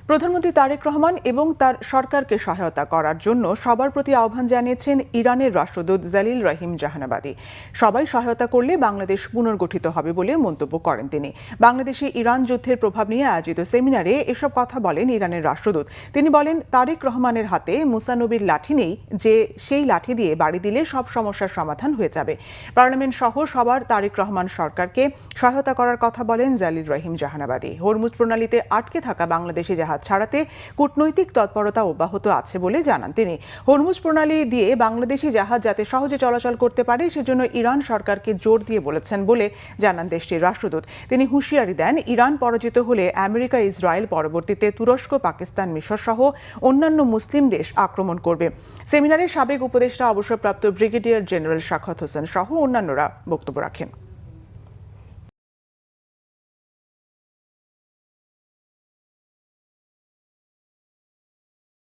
প্রধানমন্ত্রী তারেক রহমান এবং তার সরকারকে সহায়তা করার জন্য সবার প্রতি আহ্বান জানিয়েছেন ইরানের রাষ্ট্রদূত জালিল রাহিম জাহানাবাদী। সবাই সহায়তা করলে বাংলাদেশ পুনর্গঠিত হবে বলে মন্তব্য করেন তিনি। বাংলাদেশে ইরান যুদ্ধের প্রভাব নিয়ে আয়োজিত সেমিনারে এসব কথা বলেন ইরানের রাষ্ট্রদূত। তিনি বলেন, তারেক রহমানের হাতে মুসা নবীর লাঠি নেই যে সেই লাঠি দিয়ে বাড়ি দিলে সব সমস্যার সমাধান হয়ে যাবে। পার্লামেন্ট সহ সবার তারেক রহমান সরকারকে সহায়তা করার কথা বলেন জালিল রাহিম জাহানাবাদী। হরমুজ প্রণালীতে আটকে থাকা বাংলাদেশি জাহাজ ছাড়াতে কূটনৈতিক তৎপরতা অব্যাহত আছে বলে জানান তিনি। হরমুজ প্রণালী দিয়ে বাংলাদেশি জাহাজ যাতে সহজে চলাচল করতে পারে সেজন্য ইরান সরকারকে জোর দিয়ে বলেছেন বলে জানান দেশটির রাষ্ট্রদূত। তিনি হুঁশিয়ারি দেন, ইরান পরাজিত হলে আমেরিকা, ইসরায়েল, পরবর্তীতে তুরস্ক, পাকিস্তান, মিশর সহ অন্যান্য মুসলিম দেশ আক্রমণ করবে। সেমিনারে সাবেক উপদেষ্টা, অবসরপ্রাপ্ত ব্রিগেডিয়ার জেনারেল শাখাওয়াত হোসেন সহ অন্যান্যরা বক্তব্য রাখেন।